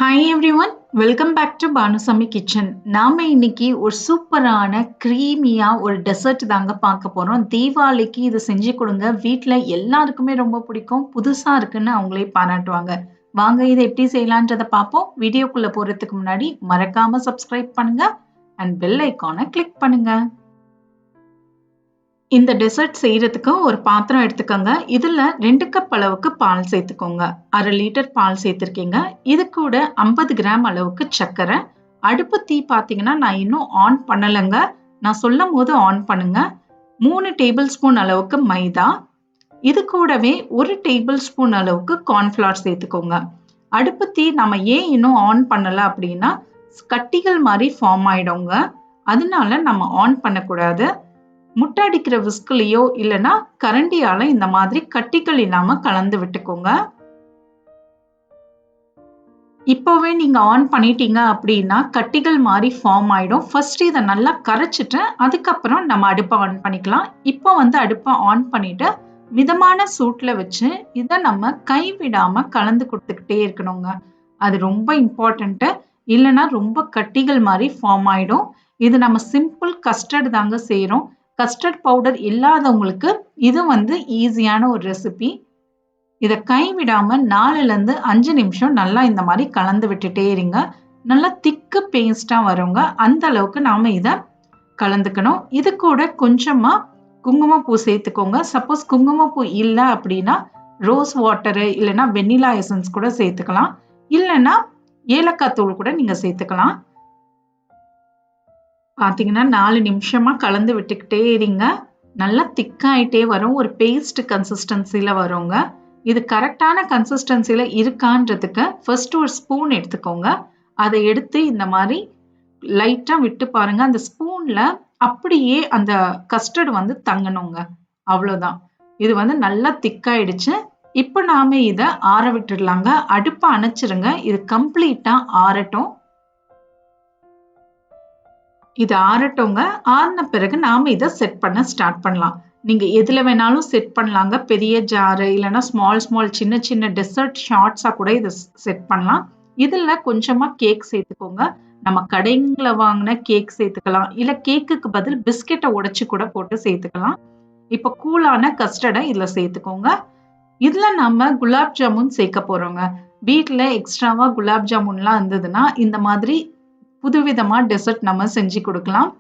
Hi everyone, welcome back to Banu Samee kitchen. நாம இன்னைக்கு ஒரு சூப்பரான கிரீமியா ஒரு டெசர்ட் தாங்க பார்க்க போறோம். தீபாவளிக்கு இது செஞ்சு கொடுங்க. வீட்ல எல்லாருக்குமே ரொம்ப பிடிக்கும். புதுசா இருக்குன்னு அவங்களே பாராட்டுவாங்க. வாங்க இதை எப்படி செய்யலான்றத பார்ப்போம். வீடியோக்குள்ள போறதுக்கு முன்னாடி மறக்காம சப்ஸ்கிரைப் பண்ணுங்க and bell icon-ஐ கிளிக் பண்ணுங்க. இந்த டெசர்ட் செய்யறதுக்கு ஒரு பாத்திரம் எடுத்துக்கோங்க. இதுல 2 கப் அளவுக்கு பால் சேர்த்துக்கோங்க. 1/2 லிட்டர் பால் சேர்த்திருக்கீங்க. இது கூட 50 கிராம் அளவுக்கு சர்க்கரை. அடுப்பு தீ பார்த்தீங்கன்னா நான் இன்னும் ஆன் பண்ணலைங்க. நான் சொல்லும் போது ஆன் பண்ணுங்க. 3 டேபிள் ஸ்பூன் அளவுக்கு மைதா. இது கூடவே 1 டேபிள் ஸ்பூன் அளவுக்கு கார்ன்ஃப்ளவர் சேர்த்துக்கோங்க. அடுப்பு தீ நம்ம ஏன் இன்னும் ஆன் பண்ணல அப்படின்னா கட்டிகள் மாதிரி ஃபார்ம் ஆயிடுங்க. அதனால நம்ம ஆன் பண்ணக்கூடாது. முட்டை அடிக்கிற விஸ்குலையோ இல்லைன்னா கரண்டியால இந்த மாதிரி கட்டிகள் இல்லாம கலந்து விட்டுக்கோங்க. இப்போவே நீங்க ஆன் பண்ணிட்டீங்க அப்படின்னா கட்டிகள் மாதிரி ஃபார்ம் ஆயிடும். ஃபர்ஸ்ட் இதை நல்லா கரைச்சிட்டு அதுக்கப்புறம் நம்ம அடுப்பை ஆன் பண்ணிக்கலாம். இப்போ அடுப்பை ஆன் பண்ணிட்டு மிதமான சூட்ல வச்சு இதை நம்ம கைவிடாம கலந்து கொடுத்துக்கிட்டே இருக்கணுங்க. அது ரொம்ப இம்பார்ட்டன்ட். இல்லைன்னா ரொம்ப கட்டிகள் மாதிரி ஃபார்ம் ஆயிடும். இது நம்ம சிம்பிள் கஸ்டர்ட் தாங்க செய்யறோம். கஸ்டர்ட் பவுடர் இல்லாதவங்களுக்கு இது ஈஸியான ஒரு ரெசிபி. இதை கைவிடாம 4லேருந்து 5 நிமிஷம் நல்லா இந்த மாதிரி கலந்து விட்டுட்டே இருங்க. நல்லா திக்கு பேஸ்டா வருங்க. அந்த அளவுக்கு நாம இதை கலந்துக்கணும். இது கூட கொஞ்சமா குங்குமப்பூ சேர்த்துக்கோங்க. சப்போஸ் குங்குமப்பூ இல்லை அப்படின்னா ரோஸ் வாட்டரு இல்லைன்னா வெண்ணிலா எசன்ஸ் கூட சேர்த்துக்கலாம். இல்லைன்னா ஏலக்காய் தூள் கூட நீங்க சேர்த்துக்கலாம். பார்த்தீங்கன்னா 4 நிமிஷமா கலந்து விட்டுக்கிட்டே இருங்க. நல்லா திக்காயிட்டே வரும். ஒரு பேஸ்ட் கன்சிஸ்டன்சில வருங்க. இது கரெக்டான கன்சிஸ்டன்சில இருக்கான்றதுக்கு ஃபர்ஸ்ட் ஒரு ஸ்பூன் எடுத்துக்கோங்க. அதை எடுத்து இந்த மாதிரி லைட்டா விட்டு பாருங்க. அந்த ஸ்பூன்ல அப்படியே அந்த கஸ்டர்ட் தங்கணுங்க. அவ்வளவுதான். இது நல்லா திக்காயிடுச்சு. இப்போ நாம இதை ஆற விட்டுடலாங்க. அடுப்பை அணைச்சிருங்க. இது கம்ப்ளீட்டா ஆறட்டும். இது ஆறட்டோங்க. ஆறின பிறகு நாம இதை செட் பண்ண ஸ்டார்ட் பண்ணலாம். நீங்க எதுல வேணாலும் செட் பண்ணலாங்க. பெரிய ஜாரு இல்லைன்னா ஸ்மால் சின்ன சின்ன டெசர்ட் ஷார்ட்ஸா கூட இதை செட் பண்ணலாம். இதுல கொஞ்சமா கேக் சேர்த்துக்கோங்க. நம்ம கடைங்கள வாங்கின கேக் சேர்த்துக்கலாம். இல்ல கேக்குக்கு பதில் பிஸ்கெட்டை உடைச்சு கூட போட்டு சேர்த்துக்கலாம். இப்ப கூலான கஸ்டர்டை இதுல சேர்த்துக்கோங்க. இதுல நம்ம குலாப் ஜாமுன் சேர்க்க போறோங்க. வீட்டுல எக்ஸ்ட்ராவா குலாப் ஜாமுன்லாம் இருந்ததுன்னா இந்த மாதிரி புதுவிதமா டெசர்ட் நம்ம செஞ்சு கொடுக்கலாம்.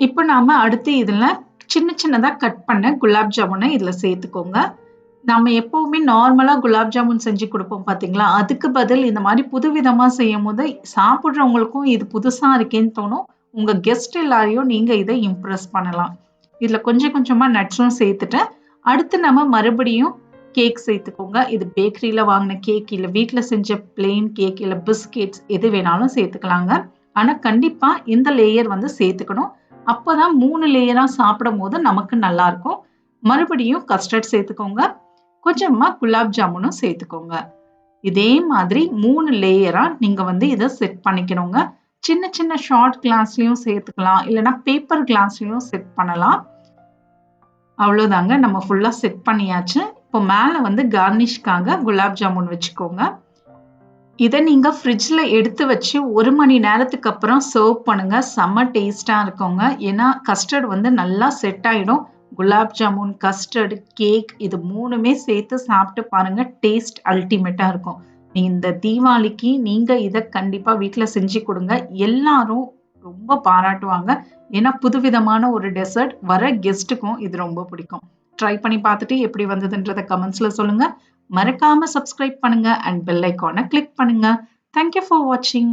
இப்போ நாம அடுத்து இதுல சின்னதா கட் பண்ண குலாப் ஜாமுனை இதுல சேர்த்துக்கோங்க. நம்ம எப்பவுமே நார்மலா குலாப் ஜாமுன் செஞ்சு கொடுப்போம் பாத்தீங்களா, அதுக்கு பதில் இந்த மாதிரி புதுவிதமா செய்யும் போது சாப்பிடுறவங்களுக்கும் இது புதுசா இருக்கேன்னு தோணும். உங்க கெஸ்ட் எல்லாரையும் நீங்க இதை இம்ப்ரெஸ் பண்ணலாம். இதுல கொஞ்சமா நட்ஸும் சேர்த்துட்டு அடுத்து நம்ம மறுபடியும் கேக் சேர்த்துக்கோங்க. இது பேக்கரியில வாங்கின கேக் இல்ல வீட்டுல செஞ்ச பிளெயின் கேக் இல்ல பிஸ்கெட்ஸ் எது வேணாலும் சேர்த்துக்கலாங்க. ஆனா கண்டிப்பா இந்த லேயர் சேர்த்துக்கணும். அப்பதான் 3 லேயரா சாப்பிடும் போது நமக்கு நல்லா இருக்கும். மறுபடியும் கஸ்டர்ட் சேர்த்துக்கோங்க. கொஞ்சமா குலாப் ஜாமுனும் சேர்த்துக்கோங்க. இதே மாதிரி 3 லேயரா நீங்க இதை செட் பண்ணிக்கணுங்க. சின்ன ஷார்ட் கிளாஸ்லயும் சேர்த்துக்கலாம். இல்லைன்னா பேப்பர் கிளாஸ்லயும் செட் பண்ணலாம். அவ்வளவுதாங்க. நம்ம ஃபுல்லா செட் பண்ணியாச்சு. இப்போ மேல கார்னிஷ்காக குலாப் ஜாமுன் வச்சுக்கோங்க. இதை நீங்க ஃப்ரிட்ஜ்ல எடுத்து வச்சு 1 மணி நேரத்துக்கு அப்புறம் சர்வ் பண்ணுங்க. செம்ம டேஸ்டா இருக்குங்க. ஏன்னா கஸ்டர்ட் நல்லா செட் ஆயிடும். குலாப் ஜாமுன், கஸ்டர்ட், கேக் இது 3மே சேர்த்து சாப்பிட்டு பாருங்க. டேஸ்ட் அல்டிமேட்டா இருக்கும். இந்த தீபாவளிக்கு நீங்க இதை கண்டிப்பா வீட்டுல செஞ்சு கொடுங்க. எல்லாரும் ரொம்ப பாராட்டுவாங்க. ஏன்னா புதுவிதமான ஒரு டெசர்ட் வர கெஸ்ட்டுக்கும் இது ரொம்ப பிடிக்கும். ட்ரை பண்ணி பார்த்துட்டு எப்படி வந்ததுன்றத கமெண்ட்ஸ்ல சொல்லுங்க. மறக்காம சப்ஸ்கிரைப் பண்ணுங்க அண்ட் பெல் ஐகானை கிளிக் பண்ணுங்க. தேங்க்யூ ஃபார் வாட்சிங்.